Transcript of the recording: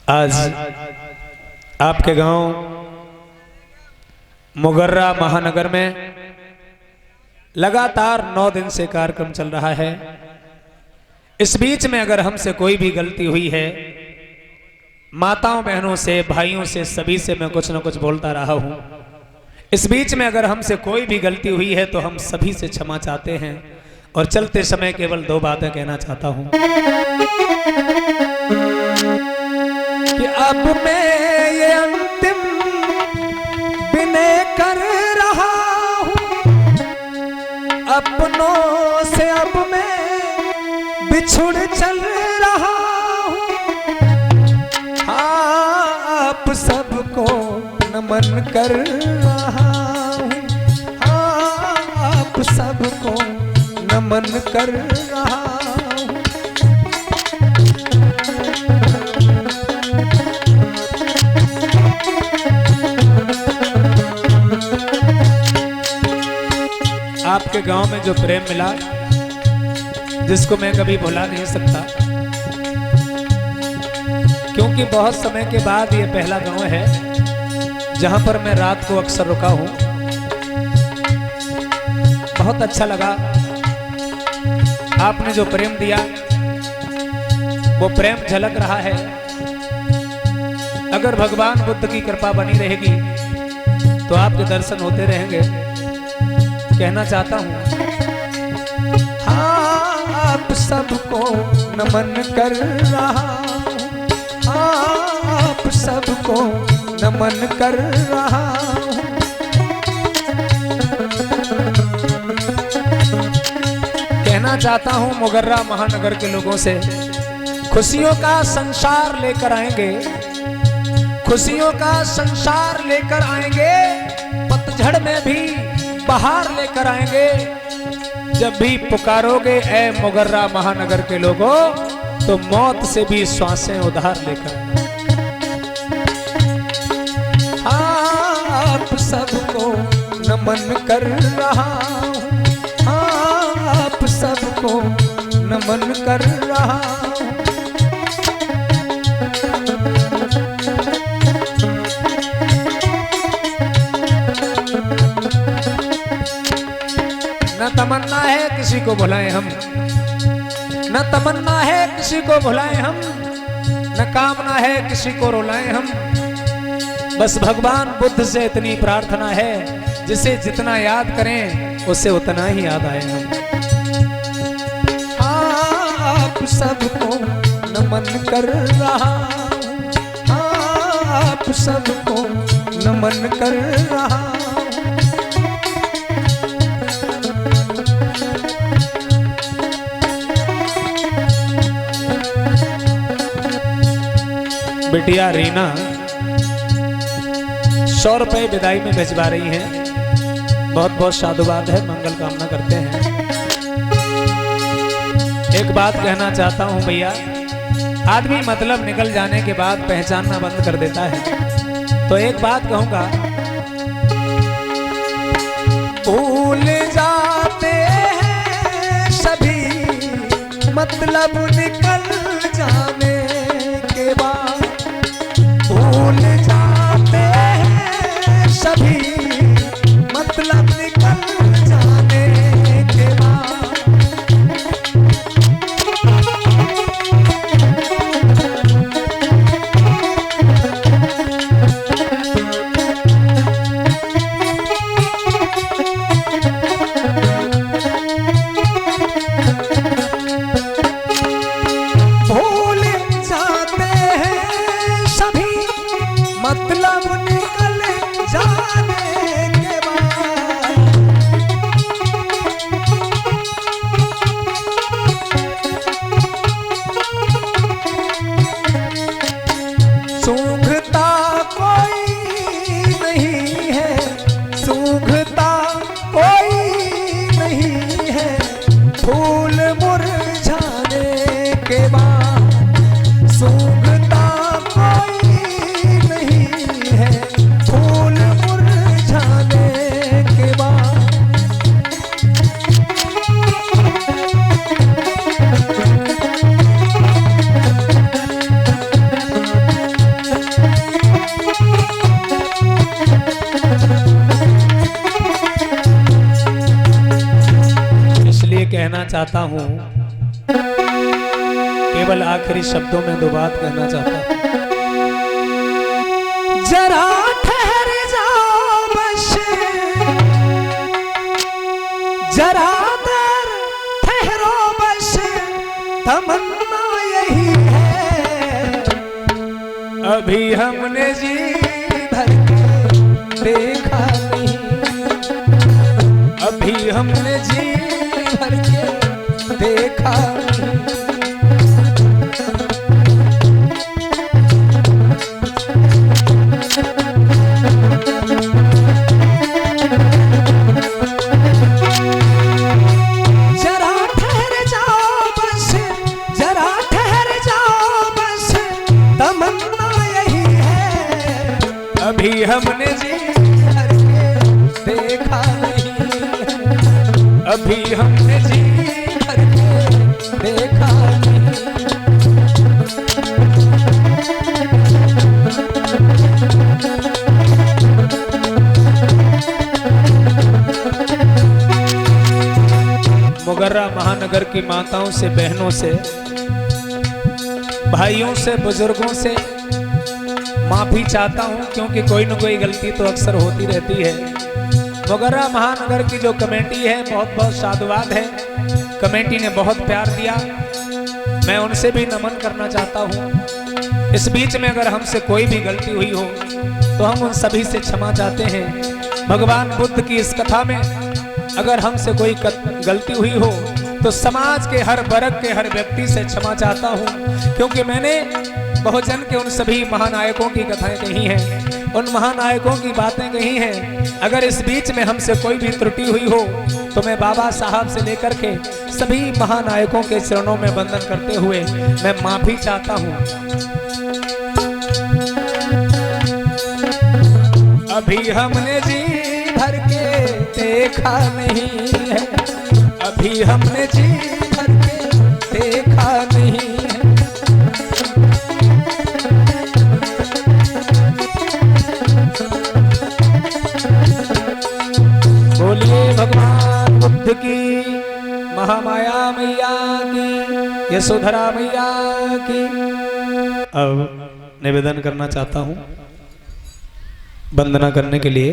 आज आपके गांव मुगर्रा महानगर में लगातार 9 दिन से कार्यक्रम चल रहा है। इस बीच में अगर हमसे कोई भी गलती हुई है, माताओं बहनों से, भाइयों से, सभी से मैं कुछ न कुछ बोलता रहा हूं। इस बीच में अगर हमसे कोई भी गलती हुई है तो हम सभी से क्षमा चाहते हैं और चलते समय केवल 2 बातें कहना चाहता हूं कि अब मैं ये अंतिम विनय कर रहा हूं, अपनों से अब मैं बिछुड़ चल रहा हूं। हाँ, आप सबको नमन कर रहा हूं, हाँ, आप सबको नमन कर रहा हूं। आपके गांव में जो प्रेम मिला, जिसको मैं कभी भुला नहीं सकता, क्योंकि बहुत समय के बाद ये पहला गांव है जहां पर मैं रात को अक्सर रुका हूं। बहुत अच्छा लगा। आपने जो प्रेम दिया वो प्रेम झलक रहा है। अगर भगवान बुद्ध की कृपा बनी रहेगी तो आपके दर्शन होते रहेंगे। कहना चाहता हूं, हाँ, आप सबको नमन कर रहा हूं, हाँ, आप सबको नमन कर रहा हूं। कहना चाहता हूं मुगर्रा महानगर के लोगों से, खुशियों का संसार लेकर आएंगे, खुशियों का संसार लेकर आएंगे। पतझड़ में भी बहार लेकर आएंगे। जब भी पुकारोगे ऐ मुगर्रा महानगर के लोगों, तो मौत से भी श्वासें उधार लेकर आएंगे। हाँ, आप सबको नमन कर रहा हूं, हाँ, आप सबको नमन कर रहा हूं। न तमन्ना है किसी को भुलाएं हम, न तमन्ना है किसी को भुलाएं हम, न कामना है किसी को रुलाएं हम। बस भगवान बुद्ध से इतनी प्रार्थना है, जिसे जितना याद करें उसे उतना ही याद आए हम। हाँ, आप सबको नमन कर रहा हूं, हाँ, आप सबको नमन कर रहा हूं। बिटिया रीना 100 रुपए विदाई में भिजवा रही हैं। बहुत बहुत साधुवाद है, मंगल कामना करते हैं। एक बात कहना चाहता हूं भैया, आदमी मतलब निकल जाने के बाद पहचानना बंद कर देता है। तो एक बात कहूंगा, भूल जाते हैं सभी मतलब निकल जाने के बाद, भूल जाते हैं सभी मतलब निकल जाने के बाद। भूल जाते हैं सभी मतलब निकल जाने के बाद, कहना चाहता हूं, केवल आखिरी शब्दों में दो बात कहना चाहता हूं। जरा ठहर जाओ बस, जरा देर ठहरो बस, तमन्ना यही है, अभी हमने जी भर के देखा नहीं, अभी हमने जी भर के देखा नहीं। जरा ठहर जाओ बस, जरा ठहर जाओ बस, तमन्ना यही है, अभी हमने जी भर के देखा नहीं, अभी हमने जी भर के देखा नहीं। मुगर्रा महानगर की माताओं से, बहनों से, भाइयों से, बुजुर्गों से माफी चाहता हूं, क्योंकि कोई न कोई गलती तो अक्सर होती रहती है। मुगर्रा महानगर की जो कमेटी है, बहुत बहुत साधुवाद है, कमेटी ने बहुत प्यार दिया, मैं उनसे भी नमन करना चाहता हूं। इस बीच में अगर हमसे कोई भी गलती हुई हो तो हम उन सभी से क्षमा चाहते हैं। भगवान बुद्ध की इस कथा में अगर हमसे कोई गलती हुई हो तो समाज के हर वर्ग के हर व्यक्ति से क्षमा चाहता हूं, क्योंकि मैंने बहुजन के उन सभी महानायकों की कथाएं कही हैं, उन महानायकों की बातें कही हैं। अगर इस बीच में हमसे कोई भी त्रुटि हुई हो तो मैं बाबा साहब से लेकर के सभी महानायकों के चरणों में वंदन करते हुए मैं माफी चाहता हूं। अभी हमने जी भर के देखा नहीं है, अभी हमने जी भर के देखा नहीं है। बोलिए भगवान बुद्ध की, महामाया मैया की, यशोधरा मैया की। अब निवेदन करना चाहता हूं वंदना करने के लिए